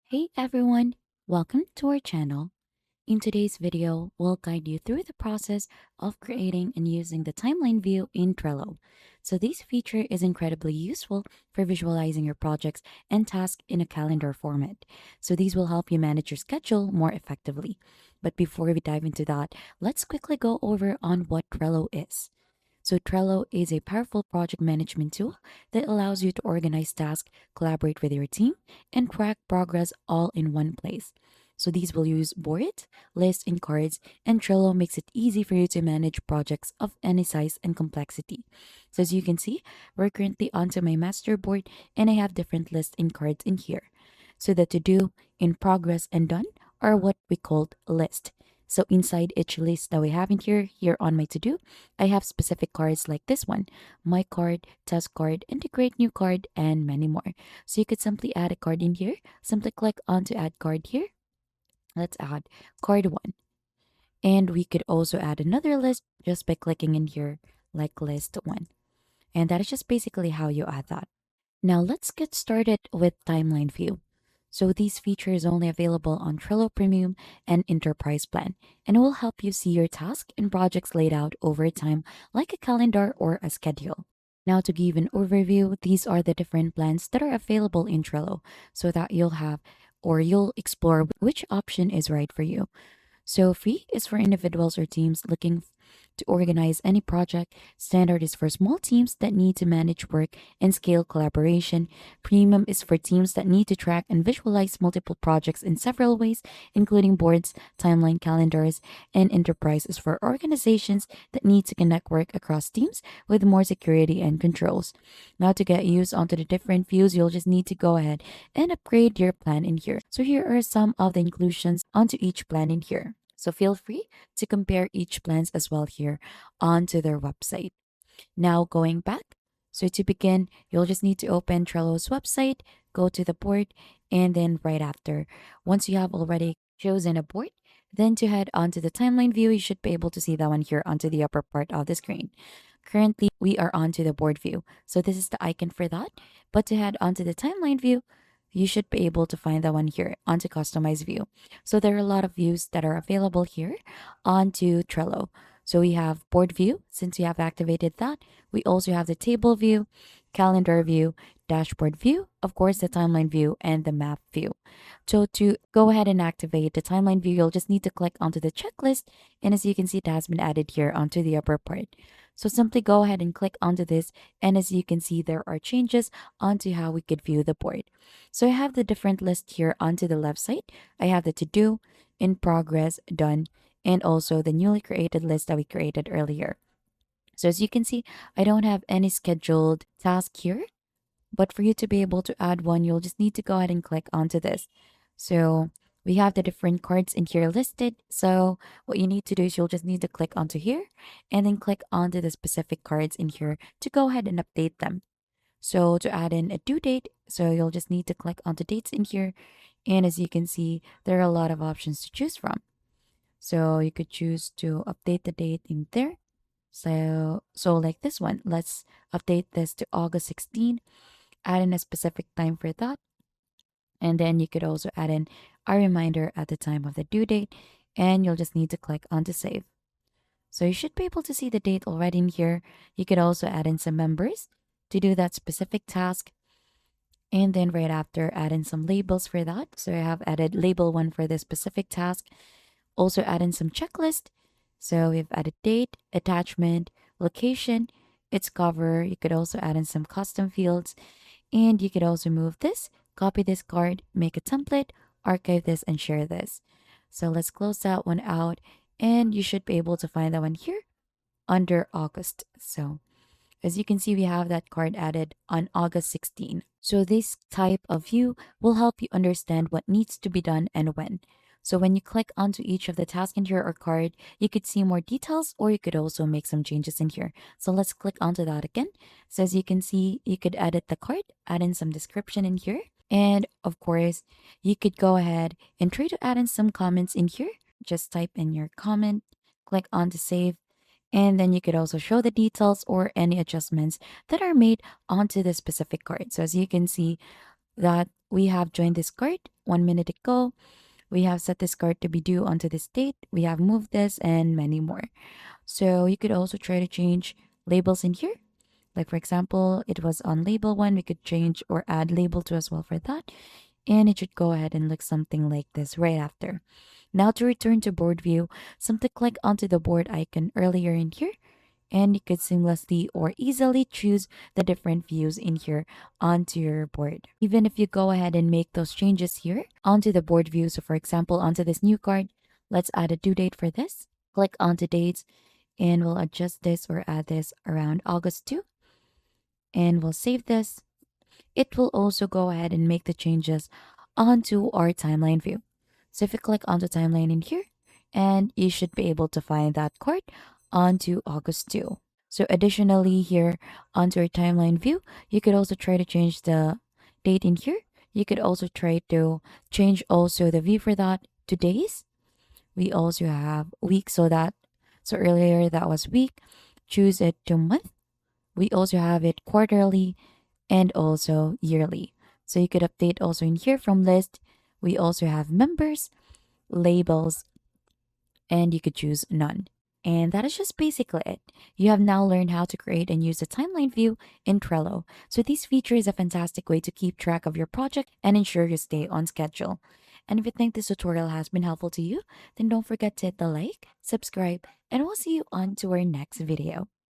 Hey everyone, welcome to our channel. In today's video, we'll guide you through the process of creating and using the timeline view in Trello. So this feature is incredibly useful for visualizing your projects and tasks in a calendar format. So these will help you manage your schedule more effectively. But before we dive into that, let's quickly go over on what Trello is. So Trello is a powerful project management tool that allows you to organize tasks, collaborate with your team, and track progress all in one place. So these will use boards, lists, and cards, and Trello makes it easy for you to manage projects of any size and complexity. So as you can see, we're currently onto my master board and I have different lists and cards in here. So the to do, in progress, and done are what we called list. So inside each list that we have in here on my to do, I have specific cards like this one, my card, task card, integrate new card, and many more. So you could simply add a card in here, simply click on to add card here. Let's add card one. And we could also add another list just by clicking in here like list one. And that is just basically how you add that. Now let's get started with timeline view. So these features only available on Trello Premium and Enterprise plan, and it will help you see your tasks and projects laid out over time like a calendar or a schedule. Now to give an overview, these are the different plans that are available in Trello so that you'll have or you'll explore which option is right for you. So free is for individuals or teams looking to organize any project. Standard is for small teams that need to manage work and scale collaboration. Premium is for teams that need to track and visualize multiple projects in several ways, including boards, timeline calendars, and enterprise is for organizations that need to connect work across teams with more security and controls. Now to get used onto the different views, you'll just need to go ahead and upgrade your plan in here. So here are some of the inclusions onto each plan in here. So feel free to compare each plans as well here onto their website. Now going back. So to begin, you'll just need to open Trello's website, go to the board, and then right after, once you have already chosen a board, then to head onto the timeline view, you should be able to see that one here onto the upper part of the screen. Currently, we are onto the board view. So this is the icon for that. But to head onto the timeline view, you should be able to find that one here onto customize view. So there are a lot of views that are available here onto Trello. So we have board view, since we have activated that. We also have the table view, calendar view, dashboard view, of course, the timeline view, and the map view. So to go ahead and activate the timeline view, you'll just need to click onto the checklist. And as you can see, it has been added here onto the upper part. So simply go ahead and click onto this. And as you can see, there are changes onto how we could view the board. So I have the different list here onto the left side. I have the to do, in progress, done, and also the newly created list that we created earlier. So as you can see, I don't have any scheduled task here, but for you to be able to add one, you'll just need to go ahead and click onto this. So we have the different cards in here listed. So what you need to do is you'll just need to click onto here and then click onto the specific cards in here to go ahead and update them. So to add in a due date, so you'll just need to click on the dates in here. And as you can see, there are a lot of options to choose from. So you could choose to update the date in there. So like this one, let's update this to August 16, add in a specific time for that. And then you could also add in a reminder at the time of the due date, and you'll just need to click on to save. So you should be able to see the date already in here. You could also add in some members to do that specific task. And then right after, add in some labels for that. So I have added label one for this specific task. Also add in some checklist. So we've added date, attachment, location, its cover. You could also add in some custom fields. And you could also move this, copy this card, make a template, archive this, and share this. So let's close that one out. And you should be able to find that one here under August. So as you can see, we have that card added on August 16. So this type of view will help you understand what needs to be done and when. So when you click onto each of the tasks in here or card, you could see more details or you could also make some changes in here. So let's click onto that again. So as you can see, you could edit the card, add in some description in here. And of course, you could go ahead and try to add in some comments in here. Just type in your comment, click on to save, and then you could also show the details or any adjustments that are made onto the specific card. So as you can see, that we have joined this cart 1 minute ago. We have set this cart to be due onto this date. We have moved this and many more. So you could also try to change labels in here. Like for example, it was on label one, we could change or add label two as well for that. And it should go ahead and look something like this right after. Now to return to board view, simply click onto the board icon earlier in here and you could seamlessly or easily choose the different views in here onto your board. Even if you go ahead and make those changes here onto the board view, so for example, onto this new card, let's add a due date for this. Click onto dates and we'll adjust this or add this around August 2 and we'll save this. It will also go ahead and make the changes onto our timeline view. So if you click onto timeline in here, and you should be able to find that card onto August 2. So additionally here onto your timeline view, you could also try to change the date in here. You could also try to change also the view for that to days. We also have week so earlier that was week. Choose it to month. We also have it quarterly and also yearly. So you could update also in here from list. We also have members, labels, and you could choose none. And that is just basically it. You have now learned how to create and use a timeline view in Trello. So this feature is a fantastic way to keep track of your project and ensure you stay on schedule. And if you think this tutorial has been helpful to you, then don't forget to hit the like, subscribe, and we'll see you on to our next video.